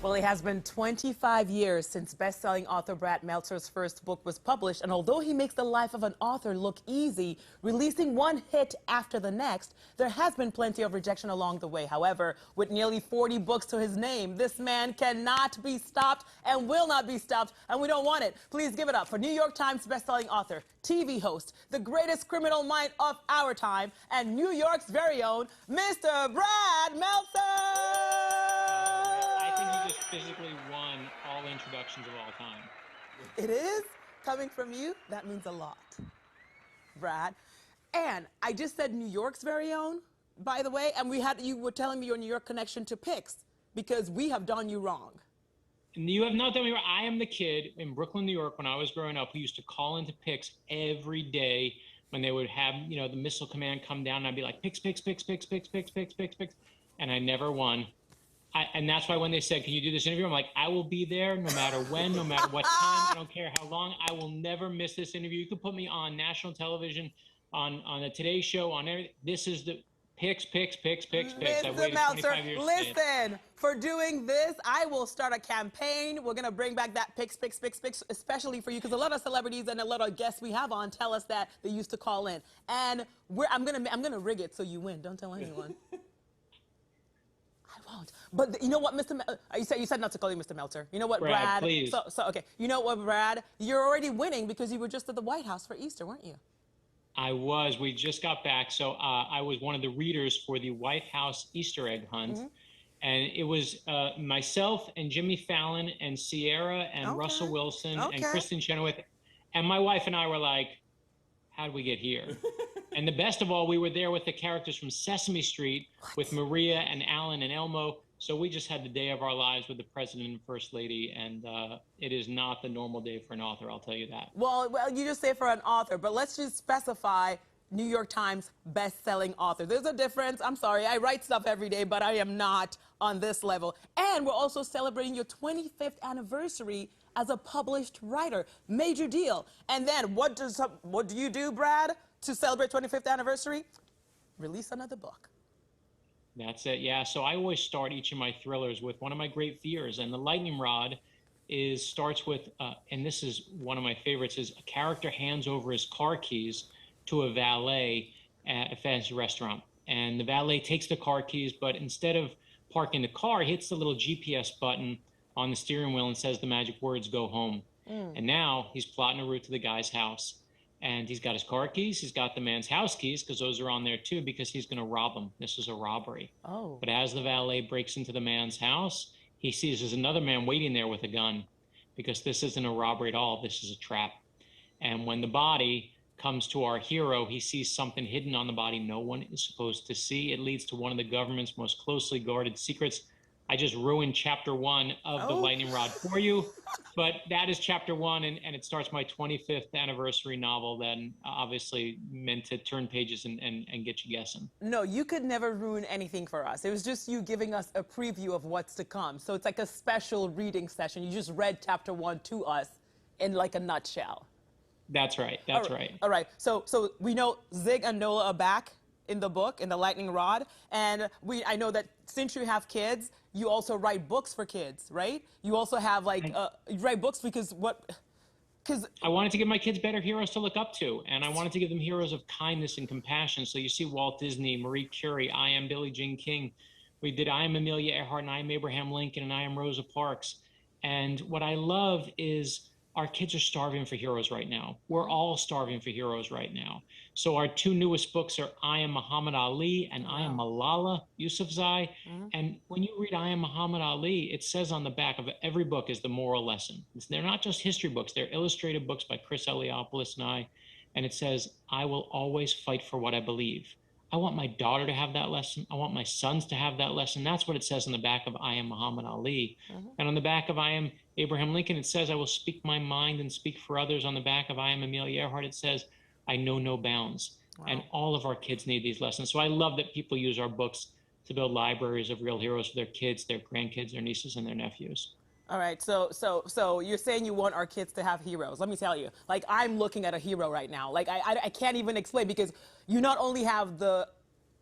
Well, it has been 25 years since best-selling author Brad Meltzer's first book was published, and although he makes the life of an author look easy, releasing one hit after the next, there has been plenty of rejection along the way. However, with nearly 40 books to his name, this man cannot be stopped and will not be stopped, and we don't want it. Please give it up for New York Times best-selling author, TV host, the greatest criminal mind of our time, and New York's very own Mr. Brad Meltzer! Physically won all introductions of all time. It is? Coming from you? That means a lot, Brad. And I just said New York's very own, by the way, and you were telling me your New York connection to PIX, because we have done you wrong. You have not done me wrong. I am the kid in Brooklyn, New York, when I was growing up, who used to call into PIX every day when they would have, the missile command come down, and I'd be like, PIX, PIX, PIX, PIX, PIX, PIX, PIX, PIX, PIX, and I never won. And that's why when they said, can you do this interview? I'm like, I will be there no matter when, no matter what time. I don't care how long. I will never miss this interview. You could put me on national television, on the Today Show, on everything. This is the PIX, PIX, PIX, PIX, PIX. Mr. Meltzer, listen, for doing this, I will start a campaign. We're going to bring back that PIX, PIX, PIX, PIX, especially for you, because a lot of celebrities and a lot of guests we have on tell us that they used to call in. And I'm gonna rig it so you win. Don't tell anyone. I won't. But you know what, you said not to call you Mr. Meltzer. You know what, Brad? Please. Okay. You know what, Brad? You're already winning because you were just at the White House for Easter, weren't you? I was. We just got back. So I was one of the readers for the White House Easter egg hunt. Mm-hmm. And it was myself and Jimmy Fallon and Sierra and Russell Wilson and Kristen Chenoweth. And my wife and I were like, how did we get here? And the best of all, we were there with the characters from Sesame Street with Maria and Alan and Elmo. So we just had the day of our lives with the president and first lady. And it is not the normal day for an author, I'll tell you that. Well, you just say for an author, but let's just specify New York Times best-selling author. There's a difference. I'm sorry, I write stuff every day, but I am not on this level. And we're also celebrating your 25th anniversary as a published writer. Major deal. And then what do you do, Brad, to celebrate 25th anniversary? Release another book. That's it, yeah. So I always start each of my thrillers with one of my great fears, and the lightning rod starts with, and this is one of my favorites, is a character hands over his car keys to a valet at a fancy restaurant. And the valet takes the car keys, but instead of parking the car, he hits the little GPS button on the steering wheel and says the magic words, go home. And now he's plotting a route to the guy's house. And he's got his car keys, he's got the man's house keys, because those are on there too, because he's going to rob him. This is a robbery. But as the valet breaks into the man's house, he sees there's another man waiting there with a gun, because this isn't a robbery at all, this is a trap. And when the body comes to our hero, he sees something hidden on the body no one is supposed to see. It leads to one of the government's most closely guarded secrets. I just ruined chapter 1 of The Lightning Rod for you, but that is chapter 1, and it starts my 25th anniversary novel, then obviously meant to turn pages and get you guessing. No, you could never ruin anything for us. It was just you giving us a preview of what's to come. So it's like a special reading session. You just read chapter 1 to us in like a nutshell. That's right, that's right. All right, so we know Zig and Nola are back in the book, in The Lightning Rod, and I know that since you have kids, you also write books for kids, right? You also have you write books because I wanted to give my kids better heroes to look up to, and I wanted to give them heroes of kindness and compassion. So you see Walt Disney, Marie Curie, I am Billie Jean King. We did I am Amelia Earhart, and I am Abraham Lincoln, and I am Rosa Parks. And what I love is our kids are starving for heroes right now. We're all starving for heroes right now. So our 2 newest books are I Am Muhammad Ali and I Am Malala Yousafzai. And when you read I Am Muhammad Ali, it says on the back of every book is the moral lesson. They're not just history books, they're illustrated books by Chris Eliopoulos and I. And it says, I will always fight for what I believe. I want my daughter to have that lesson. I want my sons to have that lesson. That's what it says on the back of I Am Muhammad Ali. And on the back of I Am Abraham Lincoln, it says, I will speak my mind and speak for others. On the back of I Am Amelia Earhart, it says, I know no bounds. And all of our kids need these lessons. So I love that people use our books to build libraries of real heroes for their kids, their grandkids, their nieces, and their nephews. All right, so you're saying you want our kids to have heroes. Let me tell you, like, I'm looking at a hero right now. Like, I can't even explain, because you not only have the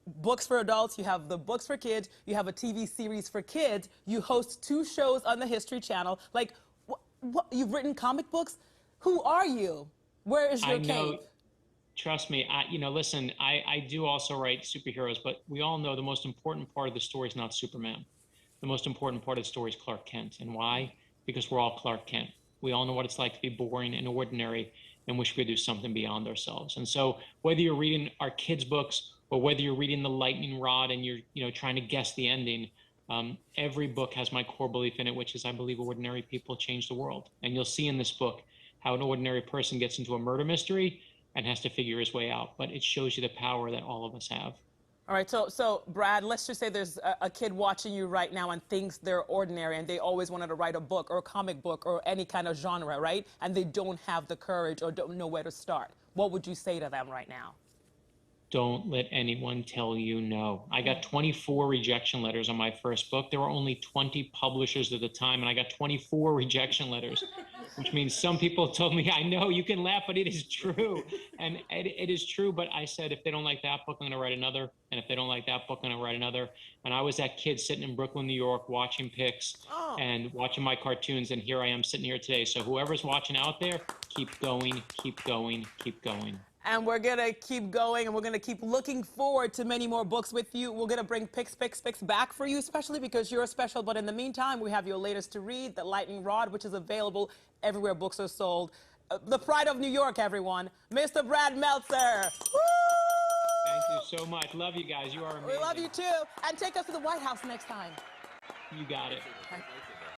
books for adults, you have the books for kids, you have a TV series for kids, you host 2 shows on the History Channel. Like, you've written comic books? Who are you? Where is your I know. cave? Trust me, listen, I do also write superheroes, but we all know the most important part of the story is not Superman. The most important part of the story is Clark Kent. And why? Because we're all Clark Kent. We all know what it's like to be boring and ordinary and wish we could do something beyond ourselves. And so whether you're reading our kids' books or whether you're reading The Lightning Rod and you're trying to guess the ending, every book has my core belief in it, which is I believe ordinary people change the world. And you'll see in this book how an ordinary person gets into a murder mystery and has to figure his way out. But it shows you the power that all of us have. All right, so Brad, let's just say there's a kid watching you right now and thinks they're ordinary and they always wanted to write a book or a comic book or any kind of genre, right? And they don't have the courage or don't know where to start. What would you say to them right now? Don't let anyone tell you no. I got 24 rejection letters on my first book. There were only 20 publishers at the time, and I got 24 rejection letters, which means some people told me, I know you can laugh, but it is true. And it is true, but I said, if they don't like that book, I'm gonna write another. And if they don't like that book, I'm gonna write another. And I was that kid sitting in Brooklyn, New York, watching PIX and watching my cartoons, and here I am sitting here today. So whoever's watching out there, keep going, keep going, keep going. And we're going to keep going, and we're going to keep looking forward to many more books with you. We're going to bring PIX back for you, especially because you're special. But in the meantime, we have your latest to read, The Lightning Rod, which is available everywhere books are sold. The pride of New York, everyone, Mr. Brad Meltzer. Woo! Thank you so much. Love you guys. You are amazing. We love you, too. And take us to the White House next time. You got it.